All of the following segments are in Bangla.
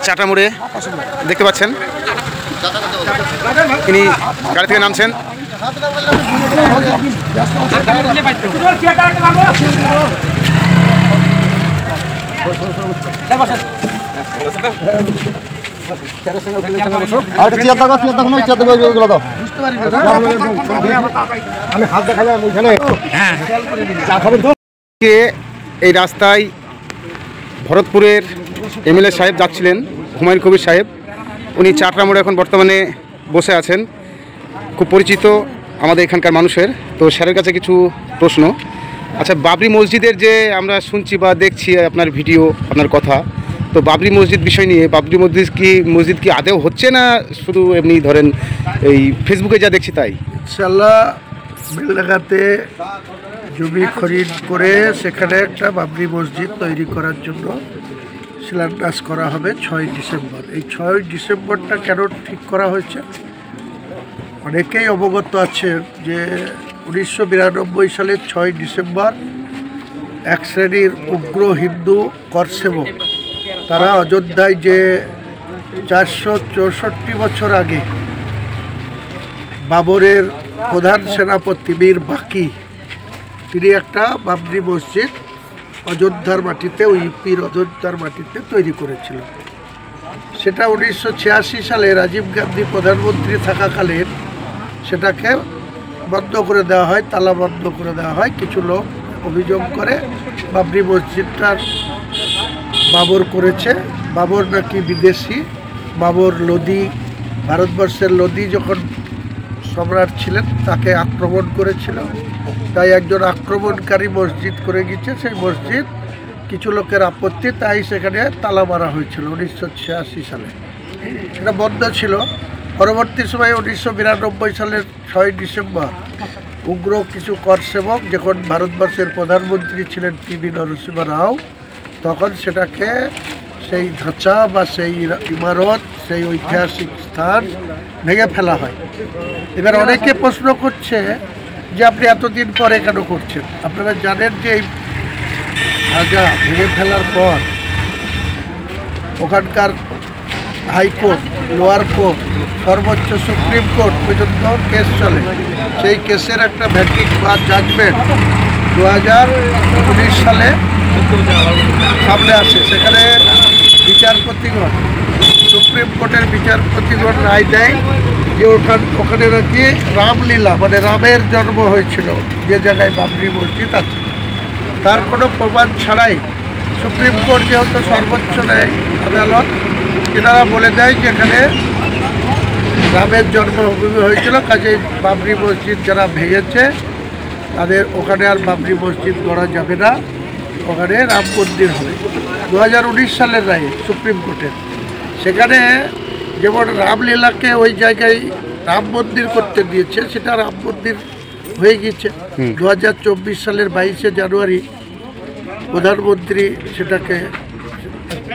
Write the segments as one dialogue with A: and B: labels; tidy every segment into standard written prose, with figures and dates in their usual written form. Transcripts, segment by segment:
A: চাটা মোড়ে দেখতে পাচ্ছেন তিনি গাড়ি থেকে নামছেন। এই রাস্তায় ভরতপুরের এমএলএ সাহেব যাচ্ছিলেন, হুমায়ুন কবির সাহেব। উনি চাটরা মোড়ে এখন বর্তমানে বসে আছেন, খুব পরিচিত আমাদের এখানকার মানুষের। তো স্যারের কাছে কিছু প্রশ্ন। আচ্ছা, বাবরি মসজিদের যে আমরা শুনছি বা দেখছি আপনার ভিডিও, আপনার কথা, তো বাবরি মসজিদ বিষয় নিয়ে, বাবরি মসজিদ কি আদেও হচ্ছে না শুধু এমনি ধরেন এই ফেসবুকে যা দেখছি তাই?
B: ইনশাল্লাহ বেলডাঙ্গাতে জমি খরিদ করে সেখানে একটা বাবরি মসজিদ তৈরি করার জন্য শিলান্যাস করা হবে 6 ডিসেম্বর। এই 6 ডিসেম্বরটা কেন ঠিক করা হয়েছে, অনেকেই অবগত আছে যে 1992 সালের 6 ডিসেম্বর এক শ্রেণীর উগ্র হিন্দু করসেবক তারা অযোধ্যায় যে 464 বছর আগে বাবরের প্রধান সেনাপতি মীর বাকি তিনি একটা বাবরি মসজিদ অযোধ্যার মাটিতে, ইউপির অযোধ্যার মাটিতে তৈরি করেছিল। সেটা 1986 সালে রাজীব গান্ধী প্রধানমন্ত্রী থাকাকালীন সেটাকে বন্ধ করে দেওয়া হয়, তালা বন্ধ করে দেওয়া হয়। কিছু লোক অভিযোগ করে বাবরি মসজিদটার বাবর করেছে, বাবর নাকি বিদেশি। বাবর লোদি, ভারতবর্ষের লোদি যখন সম্রাট ছিলেন তাকে আক্রমণ করেছিল, তাই একজন আক্রমণকারী মসজিদ করে গেছে। সেই মসজিদ কিছু লোকের আপত্তি, তাই সেখানে তালা মারা হয়েছিল 1986 সালে। সেটা বন্ধ ছিল। পরবর্তী সময়ে 1992 সালের 6 ডিসেম্বর উগ্র কিছু করসেবক, যখন ভারতবর্ষের প্রধানমন্ত্রী ছিলেন পিভি নরসিংহ রাও, তখন সেটাকে সেই ধাঁচা বা সেই ইমারত, সেই ঐতিহাসিক স্থান ভেঙে ফেলা হয়। এবার অনেকে প্রশ্ন করছে যে আপনি এতদিন পরে কেন করছেন? আপনারা জানেন যে এই ধাঁচা ভেঙে ফেলার পর ওখানকার হাইকোর্ট, লোয়ার কোর্ট, সর্বোচ্চ সুপ্রিম কোর্ট পর্যন্ত কেস চলে। সেই কেসের একটা ভ্যাটিক বা জাজমেন্ট 2019 সালে সামনে আসে। সেখানে বিচারপতিগণ, সুপ্রিম কোর্টের বিচারপতিগণ রায় দেয় যে ওখানে নাকি রামলীলা, মানে রামের জন্ম হয়েছিল যে জায়গায় বাবরি মসজিদ আছে, তার কোনো প্রমাণ ছাড়াই সুপ্রিম কোর্ট যেহেতু সর্বোচ্চ ন্যায় আদালত, এনারা বলে দেয় যে এখানে রামের জন্মভূমি হয়েছিল, কাজেই বাবরি মসজিদ যারা ভেঙেছে তাদের ওখানে আর বাবরি মসজিদ গড়া যাবে না, ওখানে রাম মন্দির হবে। 2019 সালের রায়ে সুপ্রিম কোর্টের, সেখানে যেমন রামলীলাকে ওই জায়গায় রাম মন্দির করতে দিয়েছে, সেটা রাম মন্দির হয়ে গিয়েছে। 2024 সালের 22শে জানুয়ারি প্রধানমন্ত্রী সেটাকে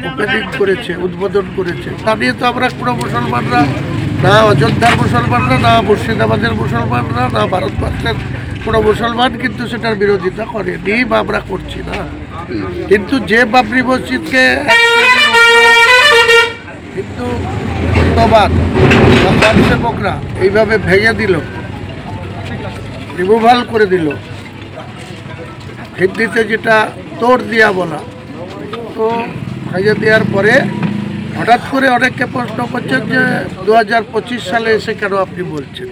B: ওপেনিং করেছে, উদ্বোধন করেছে। তা নিয়ে তো আমরা কোনো মুসলমানরা, না অযোধ্যার মুসলমানরা, না মুর্শিদাবাদের মুসলমানরা, না ভারতবর্ষের কোনো মুসলমান কিন্তু সেটার বিরোধিতা করেনি বা আমরা করছি না। কিন্তু যে বাবরি মসজিদকে হিন্দু হিন্দুবাদ বা সেবকরা এইভাবে ভেঙে দিল, রিমুভাল করে দিল, হিন্দিতে যেটা তোড় দিয়া বলা, তো ভেঙে দেওয়ার পরে হঠাৎ করে অনেককে প্রশ্ন করছেন যে 2025 সালে এসে কেন আপনি বলছেন।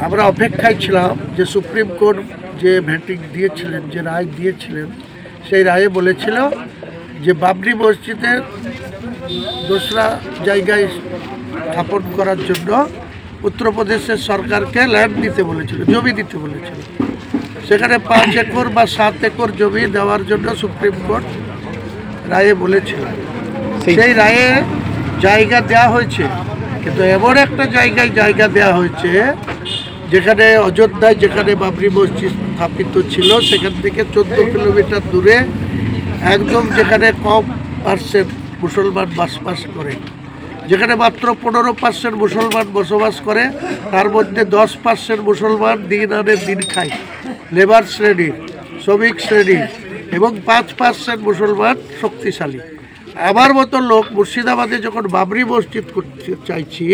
B: আমরা অপেক্ষায় ছিলাম যে সুপ্রিম কোর্ট যে ভ্যাটিক দিয়েছিলেন, যে রায় দিয়েছিলেন, সেই রায়ে বলেছিল যে বাবরি মসজিদের দোসরা জায়গায় স্থাপন করার জন্য উত্তরপ্রদেশের সরকারকে ল্যান্ড দিতে বলেছিল, জমি দিতে বলেছিল। সেখানে 5 একর বা 7 একর জমি দেওয়ার জন্য সুপ্রিম কোর্ট রায়ে বলেছিল। সেই রায়ে জায়গা দেওয়া হয়েছে, কিন্তু এমন একটা জায়গায় জায়গা দেওয়া হয়েছে যেখানে অযোধ্যায়, যেখানে বাবরি মসজিদ স্থাপিত ছিল, সেখান থেকে 14 কিলোমিটার দূরে একদম যেখানে কম পার্সেন্ট মুসলমান বাস করে, যেখানে মাত্র 15% মুসলমান বসবাস করে, তার মধ্যে 10% মুসলমান দিন আনে দিন খায়, লেবার শ্রেণীর, শ্রমিক শ্রেণীর, এবং 5% মুসলমান শক্তিশালী। আমার মতো লোক মুর্শিদাবাদে যখন বাবরি মসজিদ করতে চাইছি,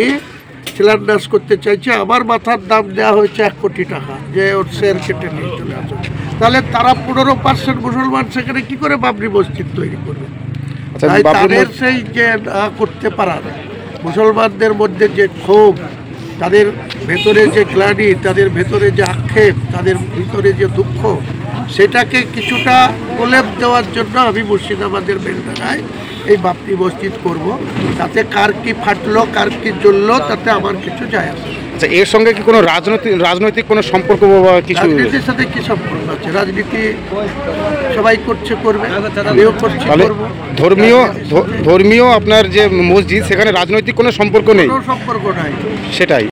B: শিলান্যাস করতে চাইছি, আমার মাথার দাম দেওয়া হয়েছে 1 কোটি টাকা, যে ওর শেয়ার কেটে নিয়ে চলে আসো। তাহলে তারা 15% মুসলমান সেখানে কি করে বাবরি মসজিদ তৈরি করবে?
A: আচ্ছা,
B: তাই
A: বাবরি
B: তাদের সেই যে না করতে পারার, মুসলমানদের মধ্যে যে ক্ষোভ, তাদের ভেতরে যে গ্লানি, তাদের ভেতরে যে আক্ষেপ, তাদের ভিতরে যে দুঃখ, সেটাকে কিছুটা প্রলেপ দেওয়ার জন্য আমি মুর্শিদাবাদের বেলডাঙায় এই বাবরি মসজিদ করব। তাতে কার কি ফাটলো, কার কি জ্বললো, তাতে আমার কিছু যায় আসে না।
A: আচ্ছা, এর সঙ্গে কি কোনো রাজনৈতিক কোনো সম্পর্ক বা কিছু?
B: রাজনীতির সাথে কি সম্পর্ক আছে? রাজনীতি সবাই করছে, করবে, আমিও করছি,
A: তাহলে
B: করবো।
A: ধর্মীয় আপনার যে মসজিদ, সেখানে রাজনৈতিক কোনো সম্পর্ক নেই?
B: কোনো সম্পর্ক নাই।
A: সেটাই।